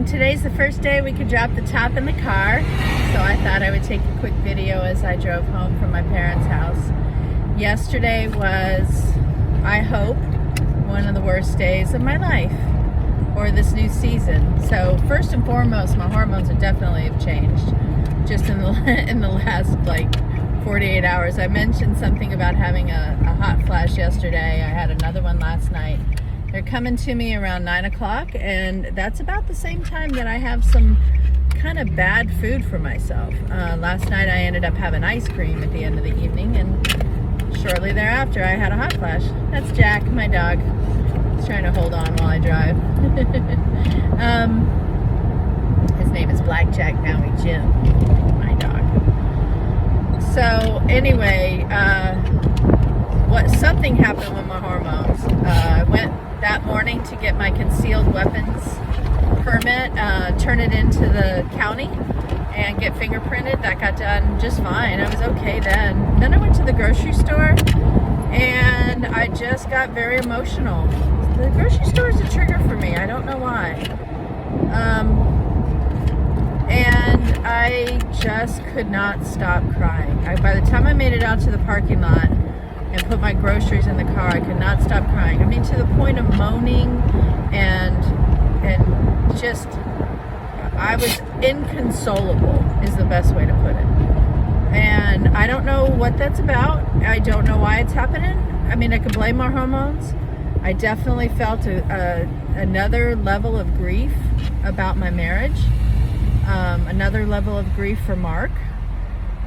Today's the first day we could drop the top in the car, so I thought I would take a quick video as I drove home from my parents' house. Yesterday was, I hope, one of the worst days of my life, or this new season. So first and foremost, my hormones have definitely changed just in the last like 48 hours. I mentioned something about having a hot flash yesterday. I had another one last night. They're coming to me around 9 o'clock, and that's about the same time that I have some kind of bad food for myself. Last night I ended up having ice cream at the end of the evening, and shortly thereafter I had a hot flash. That's Jack, my dog. He's trying to hold on while I drive. His name is Blackjack Maui Jim, my dog. So anyway, something happened with my hormones. I went that morning to get my concealed weapons permit, turn it into the county and get fingerprinted. That got done just fine. I was okay then. Then I went to the grocery store and I just got very emotional. The grocery store is a trigger for me. I don't know why. And I just could not stop crying. By the time I made it out to the parking lot and put my groceries in the car, I could not stop crying. I mean, to the point of moaning and just, I was inconsolable is the best way to put it. And I don't know what that's about. I don't know why it's happening. I mean, I could blame our hormones. I definitely felt another level of grief about my marriage, another level of grief for Mark.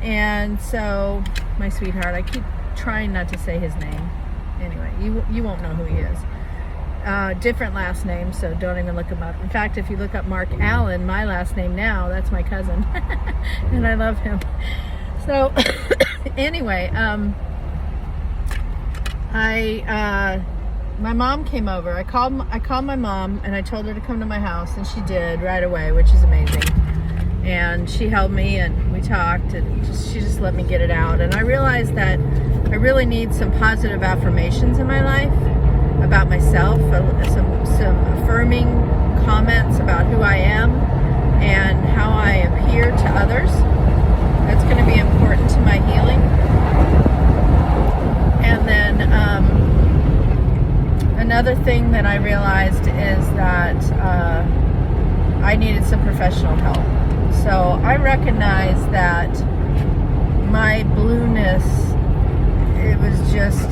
And so, my sweetheart, I keep trying not to say his name. Anyway, you won't know who he is. Different last name, so don't even look him up. In fact, if you look up Mark Allen, my last name now, that's my cousin. And I love him. So, anyway, my mom came over. I called my mom and I told her to come to my house, and she did right away, which is amazing. And she held me and we talked, and she just let me get it out. And I realized that I really need some positive affirmations in my life about myself, some affirming comments about who I am and how I appear to others. That's going to be important to my healing. And then another thing that I realized is that I needed some professional help. So I recognize that my blueness, it was just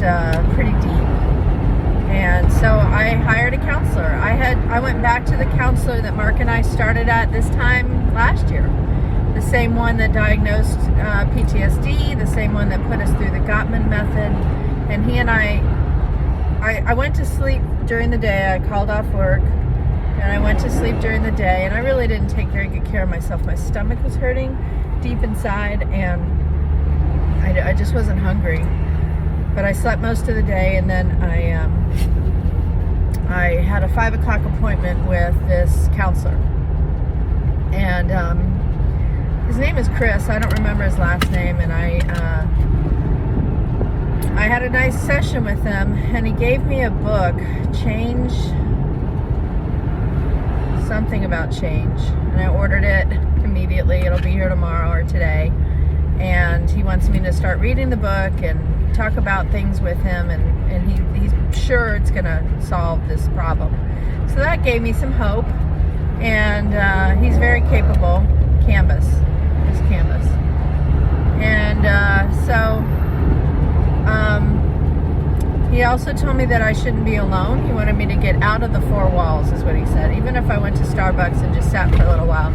pretty deep. And so I hired a counselor. I went back to the counselor that Mark and I started at this time last year. The same one that diagnosed PTSD, the same one that put us through the Gottman method. And he and I went to sleep during the day. I called off work and I went to sleep during the day, and I really didn't take very good care of myself. My stomach was hurting deep inside, and I just wasn't hungry. But I slept most of the day, and then I had a 5 o'clock appointment with this counselor. And his name is Chris. I don't remember his last name. And I had a nice session with him, and he gave me a book, something about change. And I ordered it immediately. It'll be here tomorrow or today. And he wants me to start reading the book and talk about things with him, and he's sure it's going to solve this problem. So that gave me some hope, and he's very capable. Canvas. He's Canvas. And he also told me that I shouldn't be alone. He wanted me to get out of the four walls, is what he said. Even if I went to Starbucks and just sat for a little while,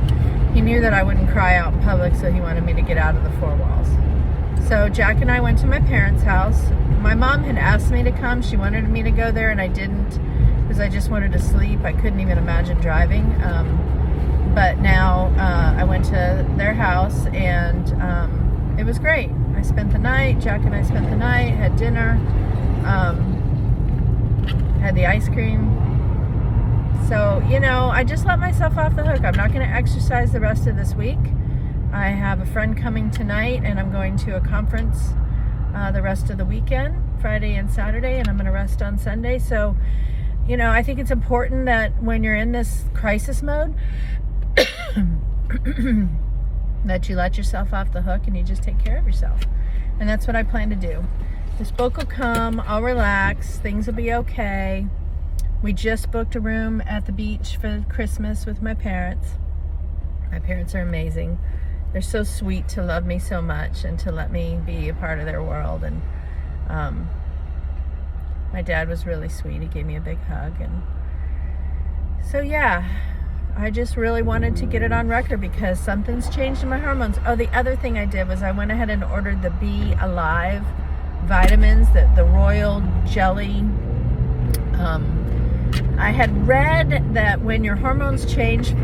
he knew that I wouldn't cry out in public, so he wanted me to get out of the four walls. So Jack and I went to my parents' house. My mom had asked me to come. She wanted me to go there, and I didn't, because I just wanted to sleep. I couldn't even imagine driving. But now I went to their house, and it was great. I spent the night. Jack and I spent the night, had dinner, had the ice cream. So, I just let myself off the hook. I'm not going to exercise the rest of this week. I have a friend coming tonight, and I'm going to a conference the rest of the weekend, Friday and Saturday, and I'm going to rest on Sunday. So you know, I think it's important that when you're in this crisis mode, that you let yourself off the hook and you just take care of yourself. And that's what I plan to do. This book will come, I'll relax, things will be okay. We just booked a room at the beach for Christmas with my parents. My parents are amazing. They're so sweet to love me so much and to let me be a part of their world. And my dad was really sweet. He gave me a big hug. And so, yeah, I just really wanted to get it on record because something's changed in my hormones. Oh, the other thing I did was I went ahead and ordered the Be Alive vitamins, the royal jelly. I had read that when your hormones change in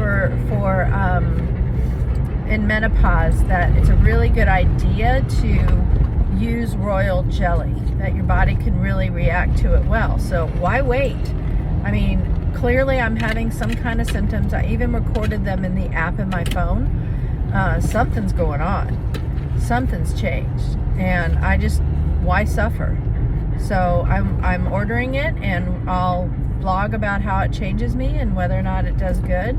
menopause, that it's a really good idea to use royal jelly, that your body can really react to it well. So why wait? I mean, clearly I'm having some kind of symptoms. I even recorded them in the app in my phone. Something's going on. Something's changed. And why suffer? So I'm ordering it, and I'll blog about how it changes me and whether or not it does good.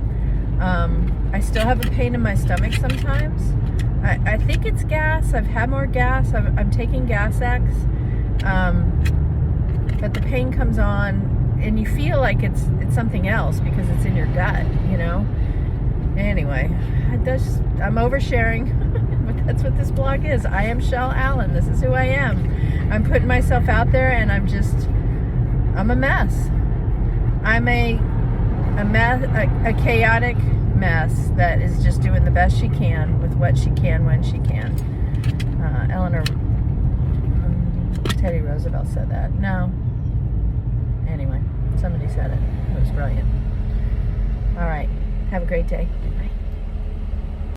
I still have a pain in my stomach sometimes. I think it's gas. I've had more gas. I'm taking Gas X. But the pain comes on, and you feel like it's something else because it's in your gut, you know? Anyway, I'm oversharing, but that's what this blog is. I am Shell Allen. This is who I am. I'm putting myself out there, and I'm a mess. I'm a chaotic mess that is just doing the best she can with what she can when she can. Teddy Roosevelt said that. No. Anyway, somebody said it. It was brilliant. All right. Have a great day. Bye.